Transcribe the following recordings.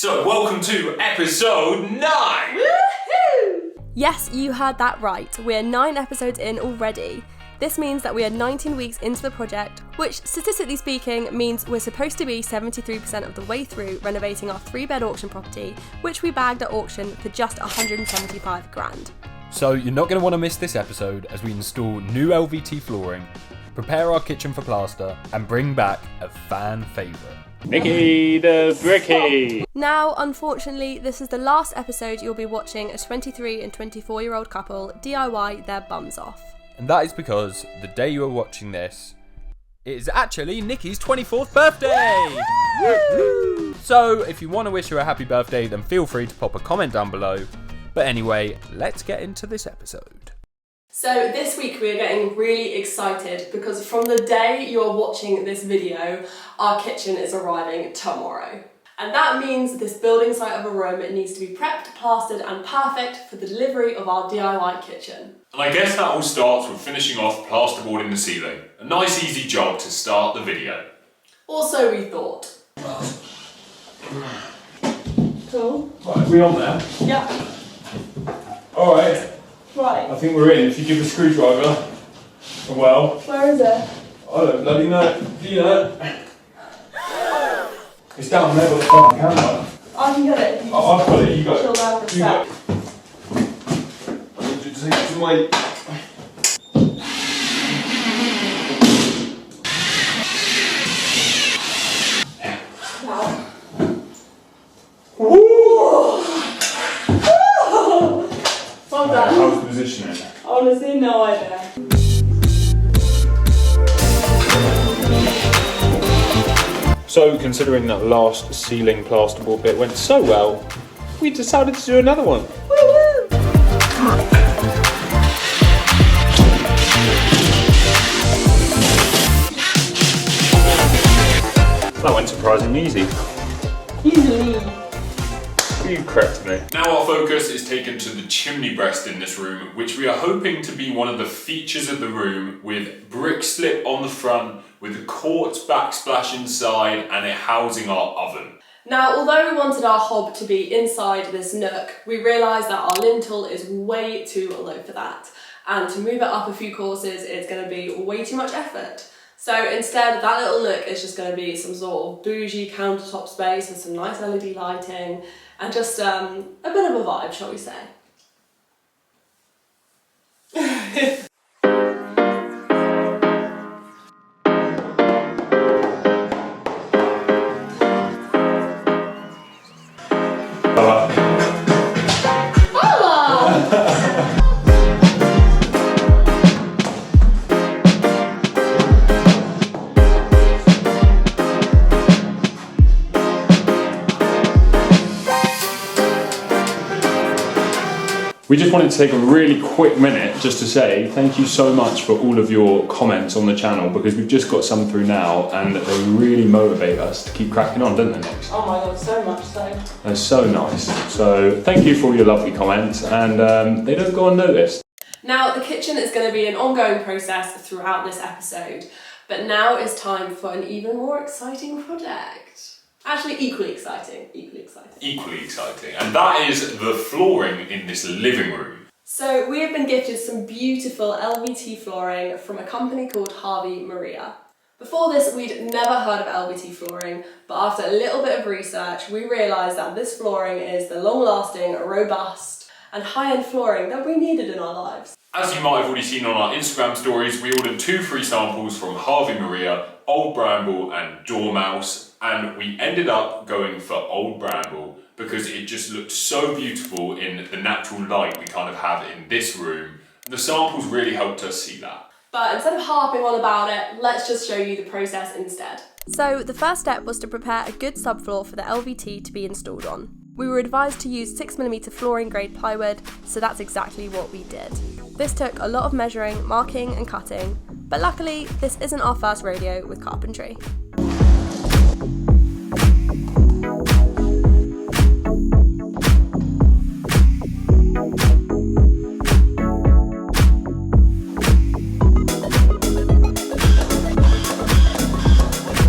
So, welcome to episode 9! Woohoo! Yes, you heard that right. We're 9 episodes in already. This means that we are 19 weeks into the project, which statistically speaking means we're supposed to be 73% of the way through renovating our 3-bed auction property, which we bagged at auction for just 175 grand. So you're not going to want to miss this episode as we install new LVT flooring, prepare our kitchen for plaster, and bring back a fan favourite. Nicky the Brickie! Now, unfortunately, this is the last episode you'll be watching a 23 and 24-year-old couple DIY their bums off. And that is because the day you are watching this, it is actually Nicky's 24th birthday! Woo-hoo! So if you want to wish her a happy birthday, then feel free to pop a comment down below. But anyway, let's get into this episode. So this week we are getting really excited because from the day you are watching this video, our kitchen is arriving tomorrow. And that means this building site of a room needs to be prepped, plastered and perfect for the delivery of our DIY kitchen. And I guess that all starts with finishing off plasterboard in the ceiling. A nice easy job to start the video. Also we thought. Cool. Right, we on there? Yeah. Alright, Right. I think we're in. If you give a screwdriver a well. Where is it? I don't bloody know. Do you know? It's down there with the fucking camera. I can get it. I've got it, you got Chill it. down for a You got sec. it. I need you to take some weight. Wow. Woo! Well done. How's the positioning? Honestly, no idea. So, considering that last ceiling plasterboard bit went so well, we decided to do another one. Woo-woo! That went surprisingly easy. Easily. You corrected me. Now our focus is taken to the chimney breast in this room, which we are hoping to be one of the features of the room, with brick slip on the front, with a quartz backsplash inside and it housing our oven. Now, although we wanted our hob to be inside this nook, we realised that our lintel is way too low for that. And to move it up a few courses, it's going to be way too much effort. So instead, that little nook is just going to be some sort of bougie countertop space with some nice LED lighting and just a bit of a vibe, shall we say. We just wanted to take a really quick minute just to say thank you so much for all of your comments on the channel, because we've just got some through now and they really motivate us to keep cracking on, don't they, Nick? Oh my god, so much so. They're so nice. So thank you for all your lovely comments, and they don't go unnoticed. Now, the kitchen is going to be an ongoing process throughout this episode, but now is time for an even more exciting project. Actually, equally exciting. Equally exciting. And that is the flooring in this living room. So we have been gifted some beautiful LVT flooring from a company called Harvey Maria. Before this, we'd never heard of LVT flooring, but after a little bit of research, we realised that this flooring is the long-lasting, robust, and high-end flooring that we needed in our lives. As you might have already seen on our Instagram stories, we ordered 2 free samples from Harvey Maria, Old Bramble and Dormouse, and we ended up going for Old Bramble because it just looked so beautiful in the natural light we kind of have in this room. The samples really helped us see that. But instead of harping on about it, let's just show you the process instead. So the first step was to prepare a good subfloor for the LVT to be installed on. We were advised to use 6mm flooring grade plywood, so that's exactly what we did. This took a lot of measuring, marking and cutting, but luckily this isn't our first rodeo with carpentry.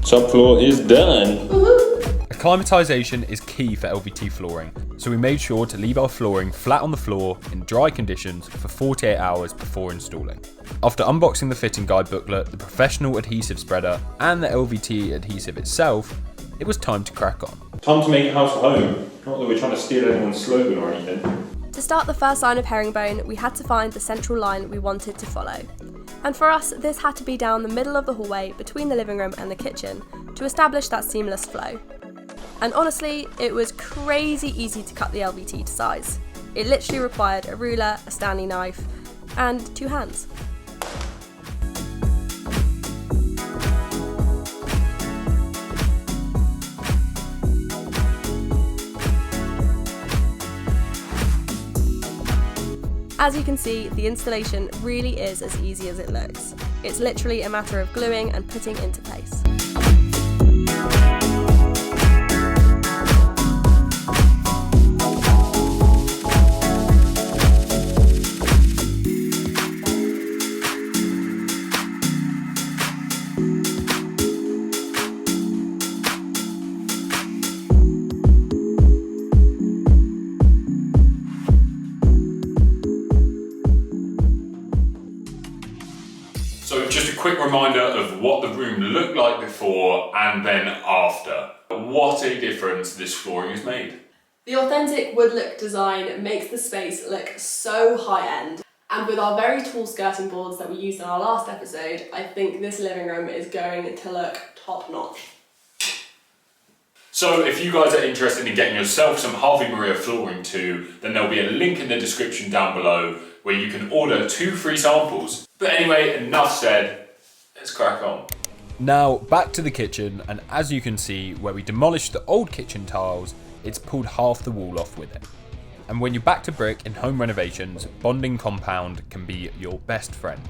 Subfloor is done. Woohoo! Acclimatisation is key for LVT flooring, so we made sure to leave our flooring flat on the floor in dry conditions for 48 hours before installing. After unboxing the fitting guide booklet, the professional adhesive spreader and the LVT adhesive itself, it was time to crack on. Time to make a house at home. Not that we're trying to steal anyone's slogan or anything. To start the first line of herringbone, we had to find the central line we wanted to follow. And for us, this had to be down the middle of the hallway between the living room and the kitchen to establish that seamless flow. And honestly, it was crazy easy to cut the LVT to size. It literally required a ruler, a Stanley knife, and 2 hands. As you can see, the installation really is as easy as it looks. It's literally a matter of gluing and putting into place. So just a quick reminder of what the room looked like before and then after. What a difference this flooring has made. The authentic wood look design makes the space look so high-end. And with our very tall skirting boards that we used in our last episode, I think this living room is going to look top-notch. So if you guys are interested in getting yourself some Harvey Maria flooring too, then there'll be a link in the description down below where you can order 2 free samples. But anyway, enough said, let's crack on. Now back to the kitchen, and as you can see, where we demolished the old kitchen tiles, it's pulled half the wall off with it. And when you're back to brick in home renovations, bonding compound can be your best friend.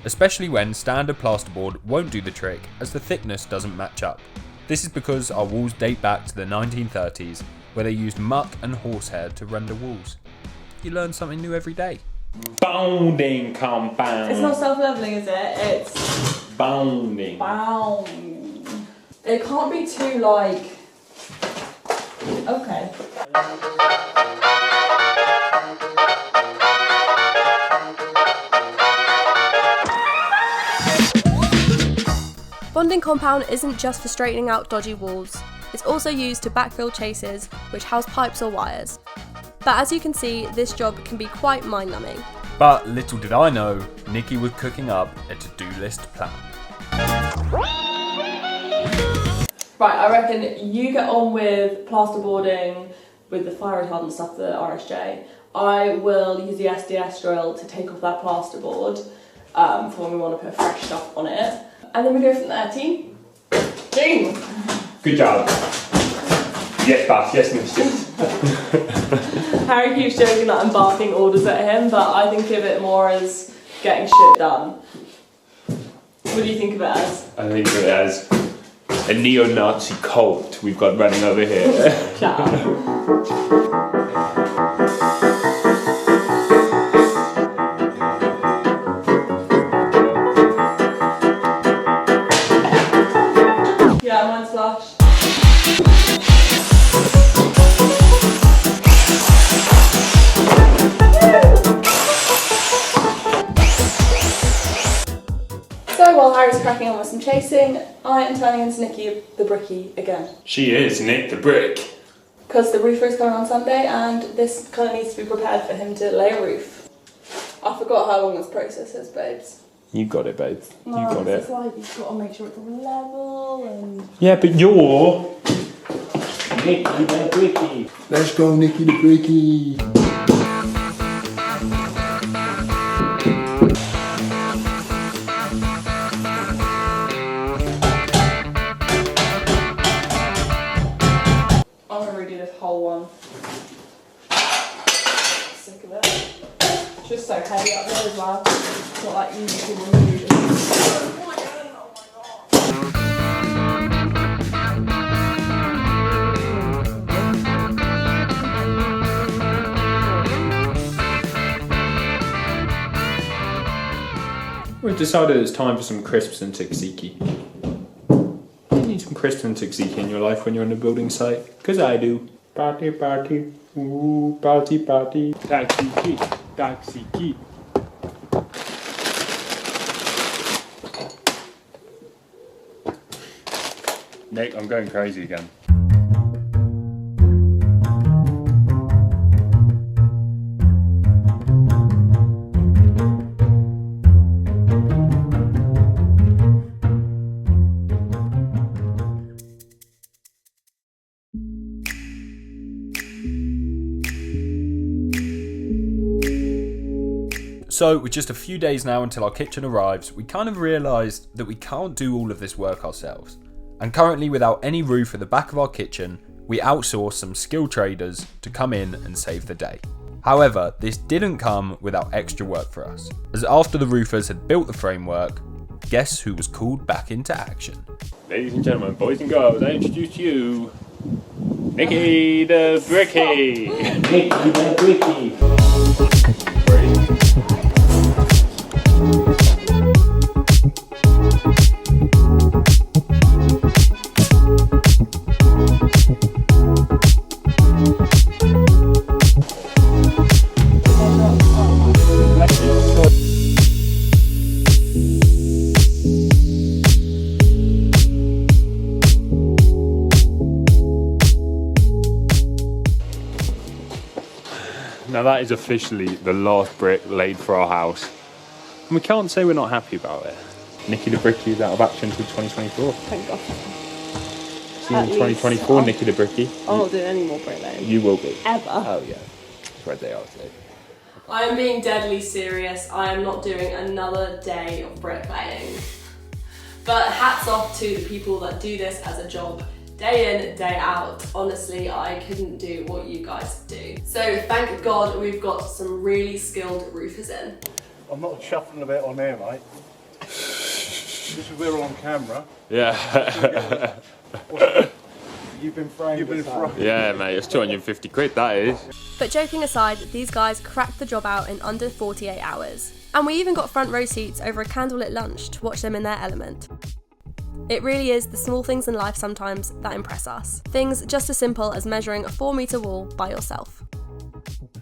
Especially when standard plasterboard won't do the trick as the thickness doesn't match up. This is because our walls date back to the 1930s, where they used muck and horsehair to render walls. You learn something new every day. Bonding compound. It's not self-leveling, is it? It's Bounding. bound. It can't be too like... Okay. Bonding compound isn't just for straightening out dodgy walls. It's also used to backfill chases which house pipes or wires. But as you can see, this job can be quite mind-numbing. But little did I know, Nicky was cooking up a to-do list plan. Right, I reckon you get on with plasterboarding with the fire retardant stuff, the RSJ. I will use the SDS drill to take off that plasterboard for when we want to put fresh stuff on it. And then we go from there, team. Team! Good job. Yes, boss. Yes, mistress. Harry keeps joking that I'm barking orders at him, but I think of it more as getting shit done. What do you think of it as? I think of it as a neo-Nazi cult we've got running over here. Shut up. Yeah, mine's flush. So while Harry's cracking on with some chasing, I am turning into Nicky the Brickie again. She is Nick the Brick. Because the roofer is coming on Sunday and this kind of needs to be prepared for him to lay a roof. I forgot how long this process is, babes. You got it, babe. No, You got it's it. like you've got to make sure it's level and... Yeah, but you're Nicky the Brickie. Let's go, Nicky the Brickie. I'm going to redo this whole one. Sick of it. It's just so heavy up there as well. It's not like easy to remove. We've decided it's time for some crisps and tzatziki. You need some Kristen Tzatziki in your life when you're on a building site? Because I do. Party, party, ooh, party, party. Tzatziki, tzatziki. Nick, I'm going crazy again. So, with just a few days now until our kitchen arrives, we kind of realised that we can't do all of this work ourselves. And currently, without any roof at the back of our kitchen, we outsourced some skilled traders to come in and save the day. However, this didn't come without extra work for us, as after the roofers had built the framework, guess who was called back into action? Ladies and gentlemen, boys and girls, I introduce you, Nicky the Brickie. Nicky the Brickie. Now that is officially the last brick laid for our house. And we can't say we're not happy about it. Nicky the Brickie is out of action until 2024. Thank God. See you in 2024, Nicky the Brickie. I'm not doing any more bricklaying. You will be. Ever. Oh yeah. It's red day out today. I am being deadly serious. I am not doing another day of bricklaying. But hats off to the people that do this as a job. Day in, day out. Honestly, I couldn't do what you guys do. So thank God we've got some really skilled roofers in. I'm not shuffling a bit on here, mate. This is we're on camera. Yeah. You've been framed. Yeah, mate, it's 250 quid, that is. But joking aside, these guys cracked the job out in under 48 hours. And we even got front row seats over a candlelit lunch to watch them in their element. It really is the small things in life sometimes that impress us. Things just as simple as measuring a 4-metre wall by yourself.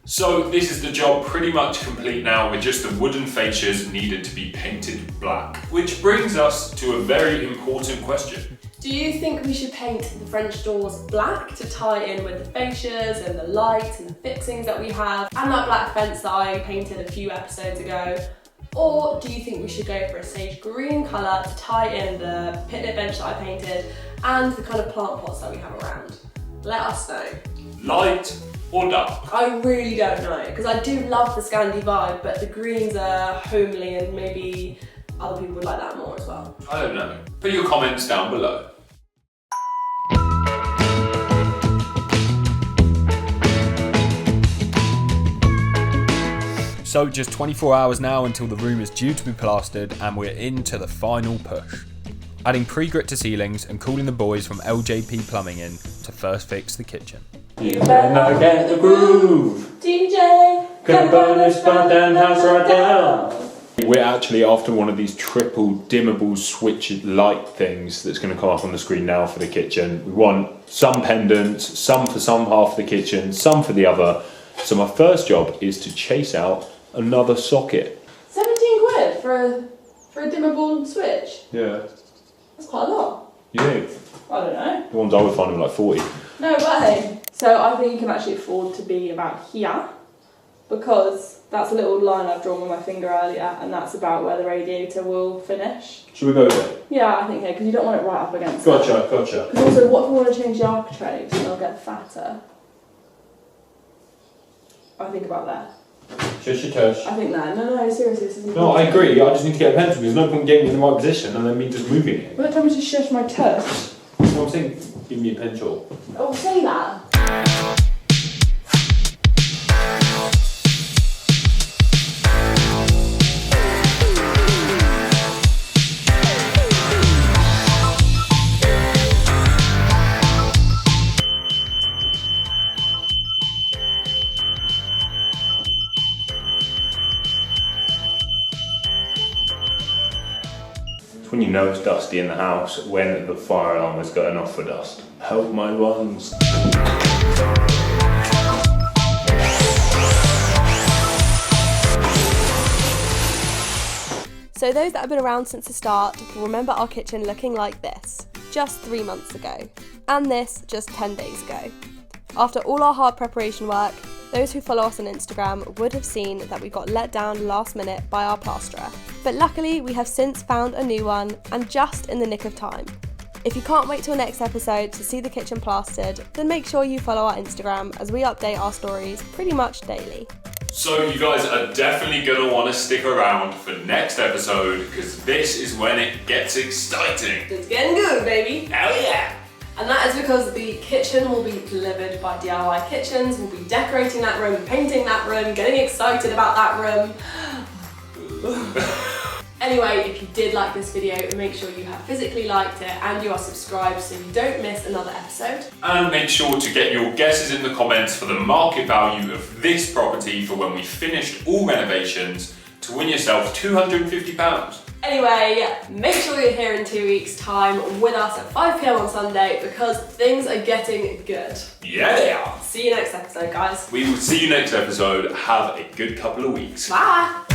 So this is the job pretty much complete now, with just the wooden fascias needed to be painted black. Which brings us to a very important question. Do you think we should paint the French doors black to tie in with the fascias and the lights and the fixings that we have, and that black fence that I painted a few episodes ago? Or do you think we should go for a sage green colour to tie in the picnic bench that I painted and the kind of plant pots that we have around? Let us know. Light or dark? I really don't know, because I do love the Scandi vibe, but the greens are homely and maybe other people would like that more as well. I don't know. Put your comments down below. So just 24 hours now until the room is due to be plastered, and we're into the final push. Adding pre-grit to ceilings and calling the boys from LJP Plumbing in to first fix the kitchen. You better not get the groove. DJ, Gonna burn this down house right down. We're actually after one of these triple dimmable switch light things that's going to come up on the screen now for the kitchen. We want some pendants, some for some half of the kitchen, some for the other. So my first job is to chase out another socket. 17 quid for a dimmable switch? Yeah. That's quite a lot. You think? I don't know. The ones I would find were like 40. No way. So I think you can actually afford to be about here, because that's a little line I've drawn with my finger earlier, and that's about where the radiator will finish. Should we go there? Yeah, I think here, because you don't want it right up against Gotcha. Because also, what if we want to change the architraves and they'll get fatter? I think about that. Shush your tush. I think that. No, seriously, this isn't. No, I agree. I just need to get a pencil. There's no point getting in the right position and then me just moving it. Well, tell me to shush my tush. No, I'm saying give me a pencil. Oh, say that. It's when you know it's dusty in the house, when the fire alarm is going off for dust. Help my lungs. So those that have been around since the start will remember our kitchen looking like this, just 3 months ago, and this just 10 days ago. After all our hard preparation work, those who follow us on Instagram would have seen that we got let down last minute by our plasterer. But luckily we have since found a new one, and just in the nick of time. If you can't wait till next episode to see the kitchen plastered, then make sure you follow our Instagram as we update our stories pretty much daily. So you guys are definitely going to want to stick around for next episode, because this is when it gets exciting. It's getting good, baby. Hell yeah! And that is because the kitchen will be delivered by DIY Kitchens. We'll be decorating that room, painting that room, getting excited about that room. Anyway, if you did like this video, make sure you have physically liked it and you are subscribed so you don't miss another episode. And make sure to get your guesses in the comments for the market value of this property for when we finished all renovations to win yourself £250. Anyway, make sure you're here in 2 weeks' time with us at 5 PM on Sunday because things are getting good. Yeah, they are. See you next episode, guys. We will see you next episode. Have a good couple of weeks. Bye.